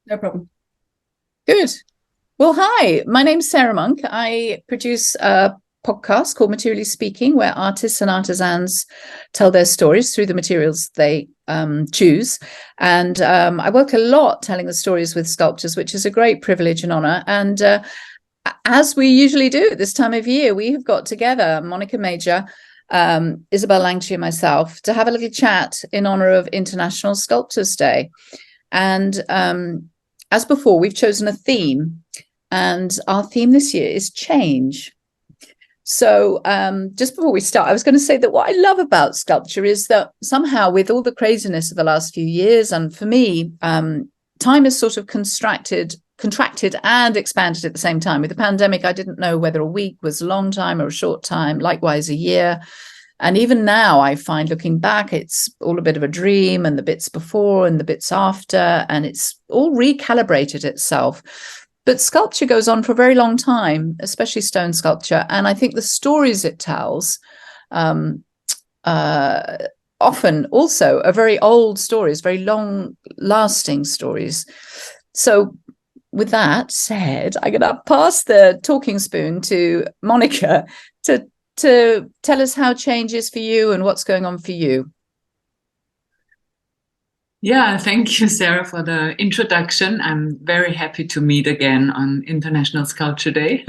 No problem. Good. Well, hi, my name's Sarah Monk. I produce a podcast called Materially Speaking, where artists and artisans tell their stories through the materials they choose. And I work a lot telling the stories with sculptures, which is a great privilege and honor. And as we usually do at this time of year, we have got together, Monica Major, Isabel Langtry, and myself, to have a little chat in honor of International Sculptors Day. And as before, we've chosen a theme, and our theme this year is change. So just before we start, I was going to say that what I love about sculpture is that somehow, with all the craziness of the last few years, and for me, time is sort of contracted and expanded at the same time. With the pandemic, I didn't know whether a week was a long time or a short time, likewise a year. And even now, I find looking back, it's all a bit of a dream, and the bits before and the bits after, and it's all recalibrated itself. But sculpture goes on for a very long time, especially stone sculpture. And I think the stories it tells often also are very old stories, very long lasting stories. So with that said, I'm going to pass the talking spoon to Monica to tell us how change is for you and what's going on for you. Yeah, thank you, Sarah, for the introduction. I'm very happy to meet again on International Sculpture Day.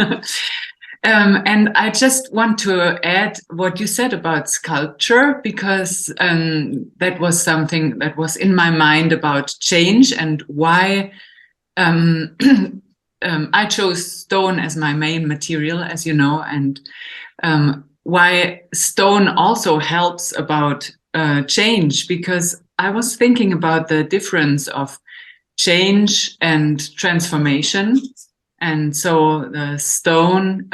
And I just want to add what you said about sculpture, because that was something that was in my mind about change and why I chose stone as my main material, as you know, and why stone also helps about change, because I was thinking about the difference of change and transformation. And so the stone,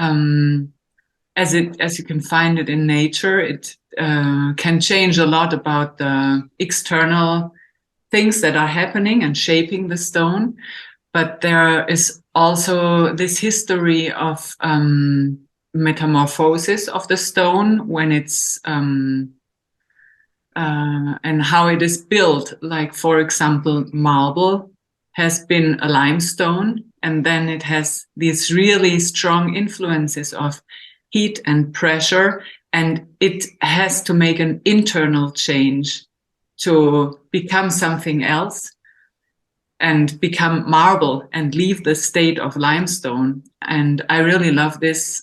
as you can find it in nature, it can change a lot about the external things that are happening and shaping the stone. But there is also this history of metamorphosis of the stone when it's and how it is built. Like, for example, marble has been a limestone, and then it has these really strong influences of heat and pressure, and it has to make an internal change to become something else and become marble and leave the state of limestone. And I really love this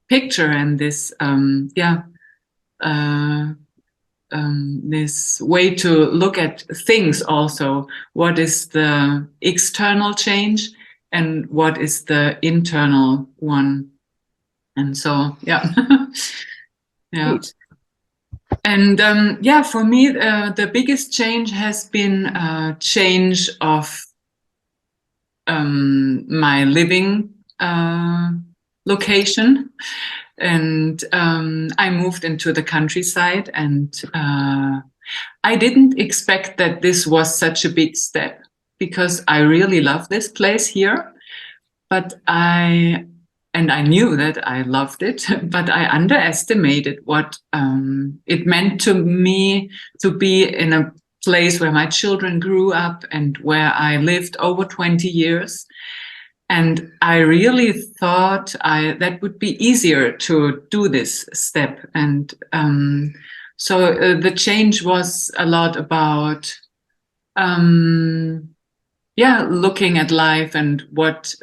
picture and this this way to look at things also. What is the external change and what is the internal one? And so, yeah. Yeah. Great. And for me, the biggest change has been a change of my living location. And I moved into the countryside, and I didn't expect that this was such a big step, because I really love this place here. But I knew that I loved it, but I underestimated what it meant to me to be in a place where my children grew up and where I lived over 20 years. And I really thought that would be easier to do this step. And so the change was a lot about, looking at life and what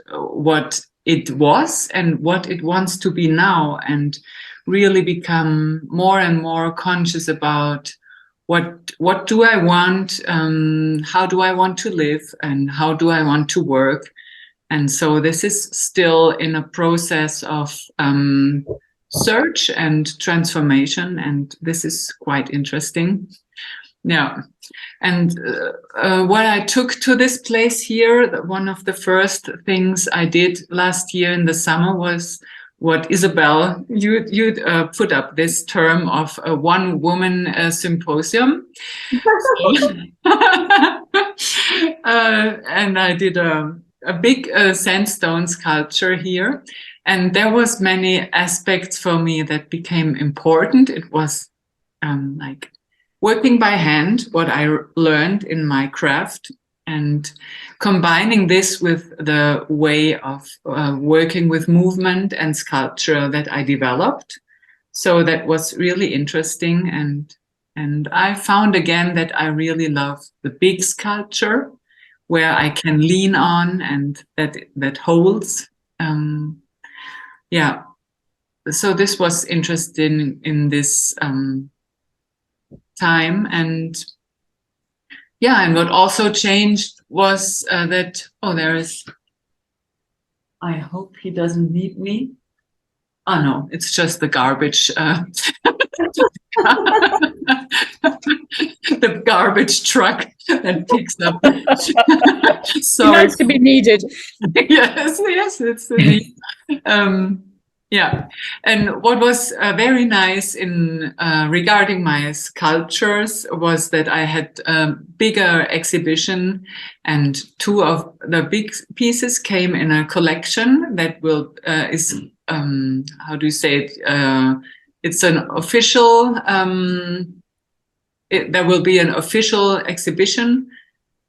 it was and what it wants to be now, and really become more and more conscious about what do I want, how do I want to live, and how do I want to work. And so this is still in a process of search and transformation, and this is quite interesting. Yeah. And what I took to this place here, one of the first things I did last year in the summer was what Isabel, you put up this term of a one-woman symposium. So, and I did a big sandstone sculpture here. And there was many aspects for me that became important. It was like working by hand, what I learned in my craft, and combining this with the way of working with movement and sculpture that I developed. So that was really interesting. And I found again that I really love the big sculpture where I can lean on and that holds. Yeah. So this was interesting in this time. And yeah, and what also changed was that, I hope he doesn't need me. Oh no, it's just the garbage. The garbage truck that picks up. Sorry. Nice to be needed. Yes, it's the need. Yeah, and what was very nice in regarding my sculptures was that I had a bigger exhibition, and two of the big pieces came in a collection that will is how do you say it? It's an official. There will be an official exhibition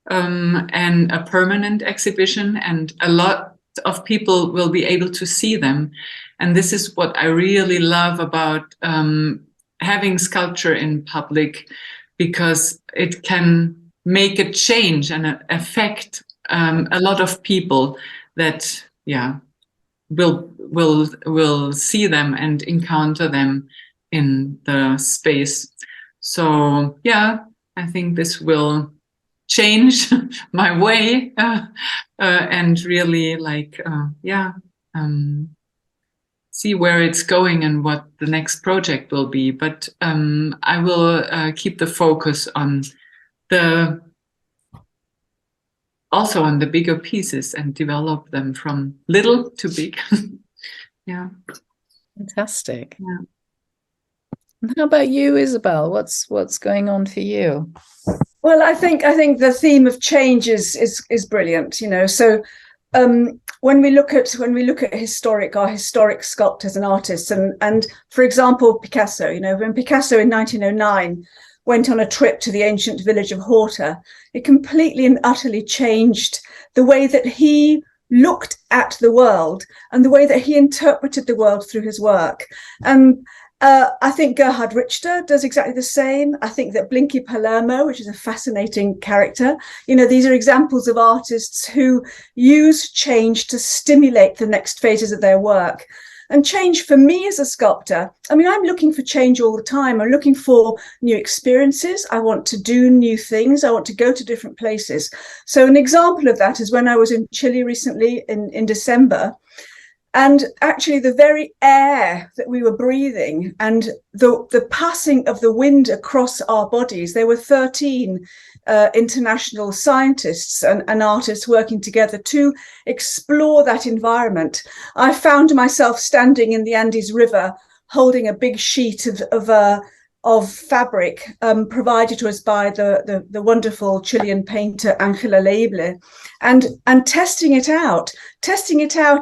and a permanent exhibition, and a lot of people will be able to see them. And this is what I really love about having sculpture in public, because it can make a change and affect a lot of people that, will see them and encounter them in the space. So yeah, I think this will change my way and really see where it's going and what the next project will be. But I will keep the focus on also on the bigger pieces and develop them from little to big. Yeah. Fantastic. Yeah. How about you, Isabel? What's going on for you? Well, I think the theme of change is brilliant. So when we look at our historic sculptors and artists, and for example Picasso, when Picasso in 1909 went on a trip to the ancient village of Horta, it completely and utterly changed the way that he looked at the world and the way that he interpreted the world through his work. And I think Gerhard Richter does exactly the same. I think that Blinky Palermo, which is a fascinating character, these are examples of artists who use change to stimulate the next phases of their work. And change for me as a sculptor, I'm looking for change all the time. I'm looking for new experiences. I want to do new things. I want to go to different places. So an example of that is when I was in Chile recently in December. And actually the very air that we were breathing and the passing of the wind across our bodies, there were 13 international scientists and artists working together to explore that environment. I found myself standing in the Andes River holding a big sheet of fabric provided to us by the wonderful Chilean painter Angela Leible, and testing it out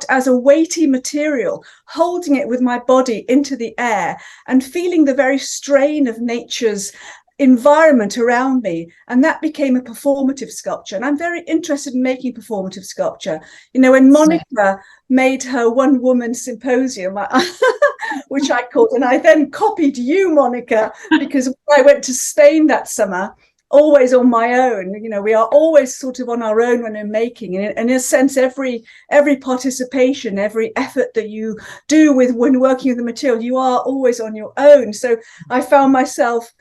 as a weighty material, holding it with my body into the air and feeling the very strain of nature's environment around me. And that became a performative sculpture. And I'm very interested in making performative sculpture. When Monica made her one woman symposium, which I called, and I then copied you, Monica, because when I went to Spain that summer, always on my own, we are always sort of on our own when we're making, and in a sense, every participation, every effort that you do when working with the material, you are always on your own. So I found myself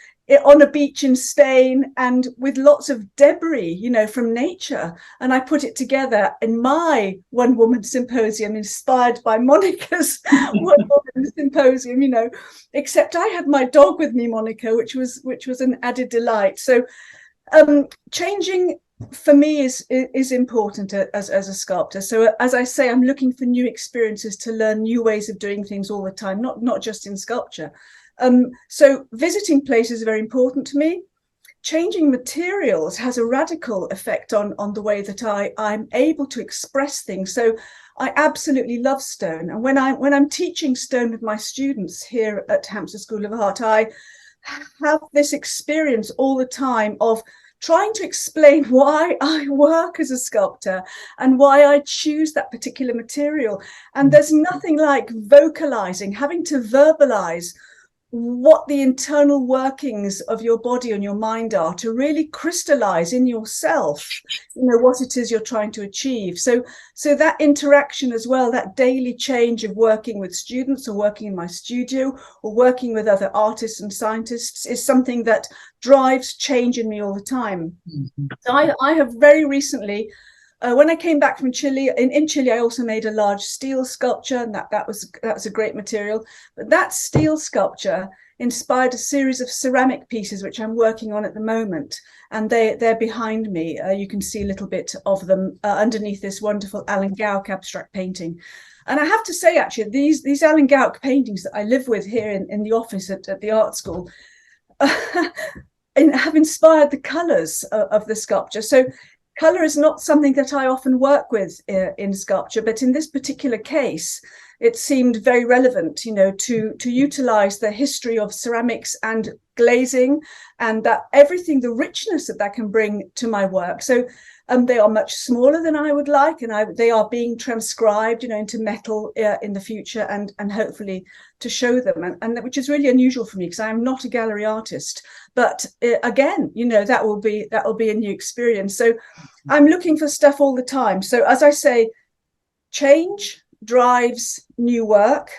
on a beach in Spain and with lots of debris, from nature. And I put it together in my one woman symposium, inspired by Monica's one woman symposium, except I had my dog with me, Monica, which was an added delight. So changing for me is important as a sculptor. So as I say, I'm looking for new experiences to learn new ways of doing things all the time, not just in sculpture. So visiting places is very important to me. Changing materials has a radical effect on the way that I'm able to express things. So I absolutely love stone. And when I'm teaching stone with my students here at Hampstead School of Art, I have this experience all the time of trying to explain why I work as a sculptor and why I choose that particular material. And there's nothing like vocalizing, having to verbalize what the internal workings of your body and your mind are to really crystallize in yourself, what it is you're trying to achieve. So that interaction as well, that daily change of working with students or working in my studio or working with other artists and scientists is something that drives change in me all the time. So I have very recently, when I came back from Chile, in Chile, I also made a large steel sculpture, and that was a great material. But that steel sculpture inspired a series of ceramic pieces, which I'm working on at the moment. And they're behind me. You can see a little bit of them underneath this wonderful Alan Gauck abstract painting. And I have to say, actually, these Alan Gauck paintings that I live with here in the office at the art school have inspired the colours of the sculpture. So colour is not something that I often work with in sculpture, but in this particular case, it seemed very relevant, to utilize the history of ceramics and glazing, and that everything, the richness that can bring to my work. So they are much smaller than I would like, and they are being transcribed, into metal in the future, and hopefully to show them, and which is really unusual for me because I am not a gallery artist. But again, that will be a new experience. So I'm looking for stuff all the time. So as I say, change drives new work.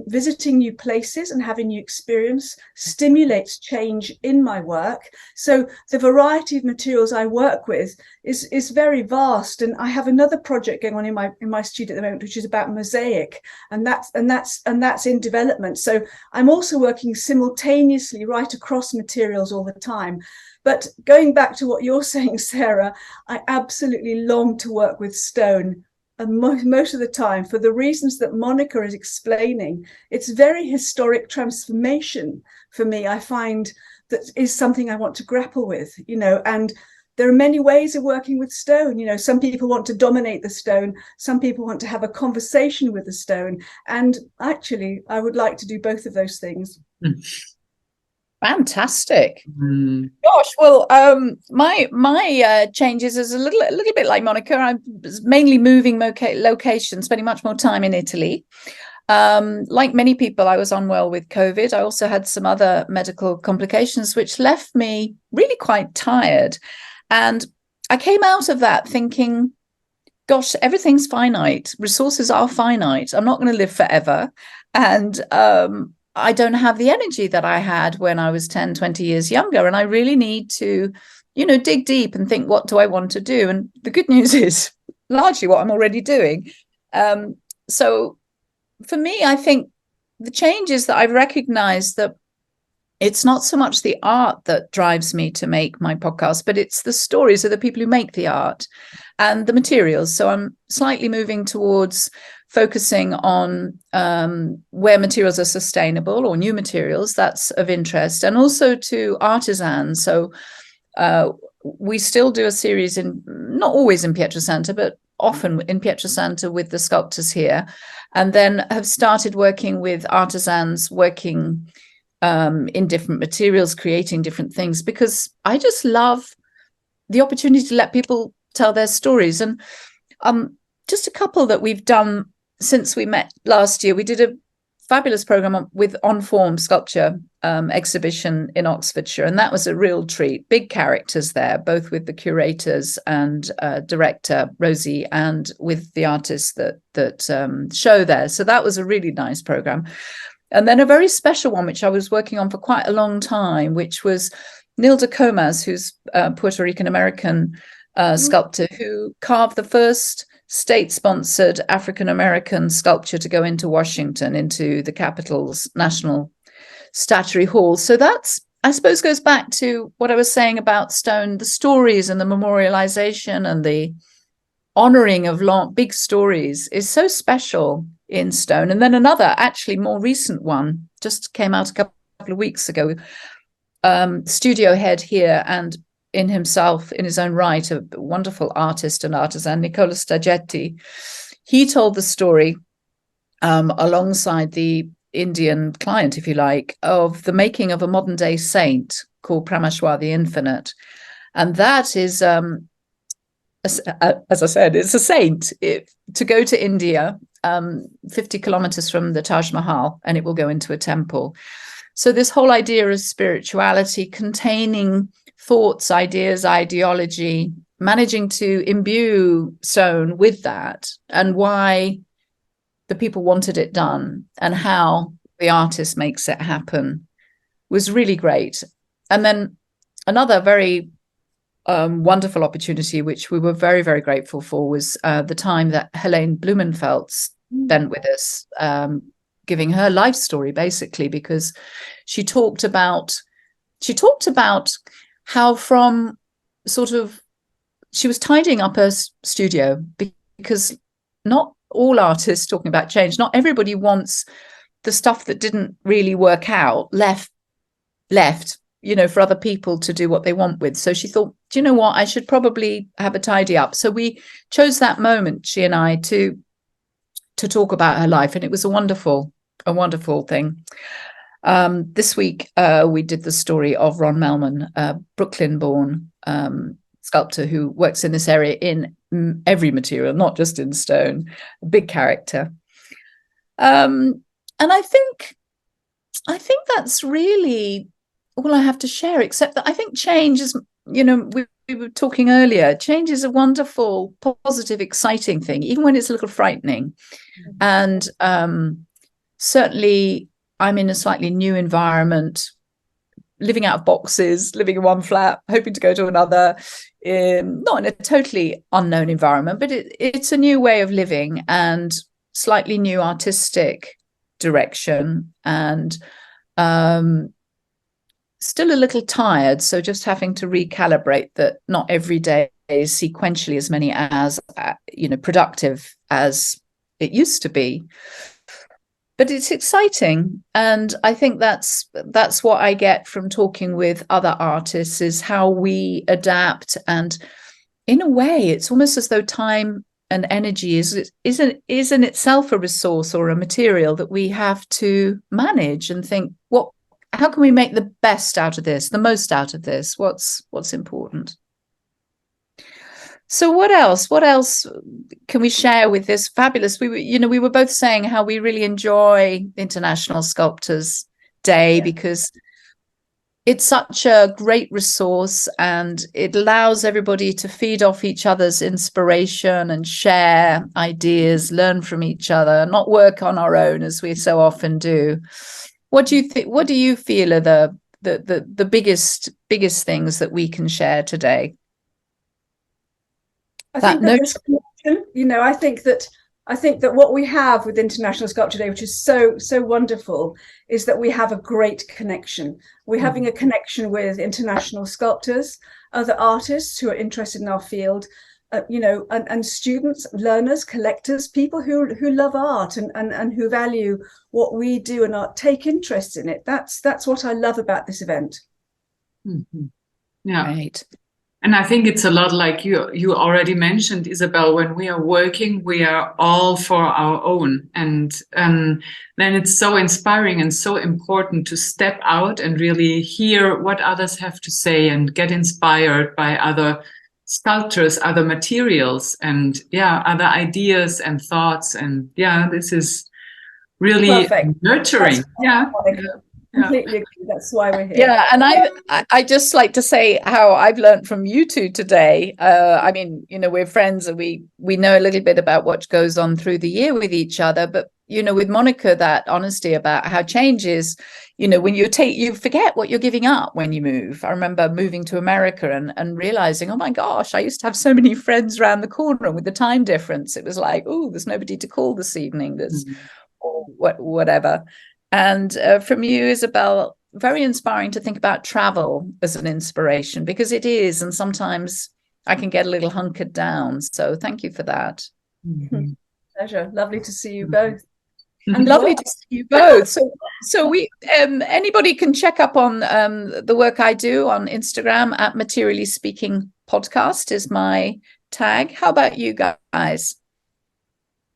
Visiting new places and having new experience stimulates change in my work. So the variety of materials I work with is very vast. And I have another project going on in my studio at the moment, which is about mosaic, and that's in development. So I'm also working simultaneously right across materials all the time. But going back to what you're saying, Sarah, I absolutely long to work with stone. And most of the time, for the reasons that Monica is explaining, it's very historic transformation for me. I find that is something I want to grapple with, and there are many ways of working with stone. Some people want to dominate the stone. Some people want to have a conversation with the stone. And actually, I would like to do both of those things. Fantastic. Gosh, well, my changes is a little bit like Monica. I'm mainly moving location, spending much more time in Italy. Like many people, I was unwell with COVID. I also had some other medical complications, which left me really quite tired. And I came out of that thinking, gosh, everything's finite. Resources are finite. I'm not going to live forever. And I don't have the energy that I had when I was 10, 20 years younger. And I really need to, dig deep and think, what do I want to do? And the good news is largely what I'm already doing. So for me, I think the change is that I've recognized that it's not so much the art that drives me to make my podcast, but it's the stories of the people who make the art and the materials. So I'm slightly moving towards focusing on where materials are sustainable or new materials that's of interest, and also to artisans. So we still do a series not always in Pietrasanta, but often in Pietrasanta with the sculptors here, and then have started working with artisans working in different materials, creating different things, because I just love the opportunity to let people tell their stories. And just a couple that we've done since we met last year. We did a fabulous program with On Form sculpture exhibition in Oxfordshire, and that was a real treat. Big characters there, both with the curators and director Rosie, and with the artists that show there. So that was a really nice program. And then a very special one, which I was working on for quite a long time, which was Nilda Comas, who's a Puerto Rican American sculptor who carved the first state-sponsored African-American sculpture to go into Washington, into the Capitol's National Statuary Hall. So that's, I suppose, goes back to what I was saying about stone, the stories and the memorialization and the honoring of big stories is so special in stone. And then another, actually more recent one, just came out a couple of weeks ago, studio head here and in himself, in his own right, a wonderful artist and artisan, Nicola Stagetti. He told the story alongside the Indian client, if you like, of the making of a modern day saint called Prameshwar the Infinite. And that is, as I said, it's a saint. To go to India, 50 kilometers from the Taj Mahal, and it will go into a temple. So this whole idea of spirituality containing thoughts, ideas, ideology, managing to imbue stone with that, and why the people wanted it done and how the artist makes it happen was really great. And then another very wonderful opportunity, which we were very, very grateful for, was the time that Helene Blumenfeld spent with us, giving her life story, basically, because she talked about how from sort of, she was tidying up her studio, because not all artists, talking about change, not everybody wants the stuff that didn't really work out left, for other people to do what they want with. So she thought, do you know what, I should probably have a tidy up. So we chose that moment, she and I, to talk about her life, and it was a wonderful thing. This week we did the story of Ron Melman, Brooklyn-born sculptor who works in this area in every material, not just in stone. A big character. And I think that's really all I have to share, except that I think change is, we were talking earlier, change is a wonderful, positive, exciting thing, even when it's a little frightening. And certainly I'm in a slightly new environment, living out of boxes, living in one flat, hoping to go to another, not in a totally unknown environment, but it's a new way of living and slightly new artistic direction, and still a little tired. So just having to recalibrate that not every day is sequentially as many as, productive as it used to be. But it's exciting. And I think that's what I get from talking with other artists, is how we adapt. And in a way, it's almost as though time and energy is in itself a resource or a material that we have to manage and think, how can we make the best out of this, the most out of this? What's important? So what else can we share with this fabulous? We were both saying how we really enjoy International Sculptors Day, because it's such a great resource, and it allows everybody to feed off each other's inspiration and share ideas, learn from each other, not work on our own as we so often do. What do you think? What do you feel are the biggest things that we can share today? I think that what we have with International Sculpture Day, which is so wonderful, is that we have a great connection. We're having a connection with international sculptors, other artists who are interested in our field, and students, learners, collectors, people who love art and who value what we do and take interest in it. That's what I love about this event. Mm-hmm. Yeah. Right. And I think it's a lot like you already mentioned, Isabel, when we are working, we are all for our own. And then it's so inspiring and so important to step out and really hear what others have to say and get inspired by other sculptures, other materials, and other ideas and thoughts. And this is really nurturing. Completely agree. That's why we're here. Yeah, and I just like to say how I've learned from you two today. We're friends, and we know a little bit about what goes on through the year with each other. But with Monica, that honesty about how change is, when you forget what you're giving up when you move. I remember moving to America and realizing, oh my gosh, I used to have so many friends around the corner, and with the time difference, it was like, oh, there's nobody to call this evening. There's whatever. And from you, Isabel, very inspiring to think about travel as an inspiration, because it is, and sometimes I can get a little hunkered down. So thank you for that. Mm-hmm. Pleasure. Lovely to see you both. And lovely to see you both. So we anybody can check up on the work I do on Instagram at Materially Speaking Podcast is my tag. How about you guys?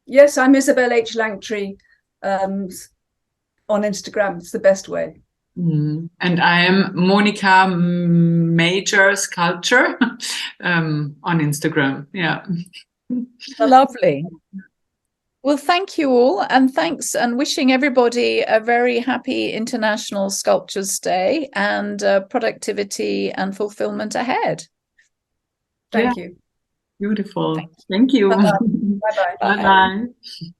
Yes, I'm Isabel H. Langtree. On Instagram, it's the best way. And I am Monica Major Sculpture on Instagram. Yeah. Lovely. Well, thank you all, and thanks, and wishing everybody a very happy International Sculptures Day and productivity and fulfillment ahead. Thank you. Beautiful. Thank you. Bye-bye. Bye-bye.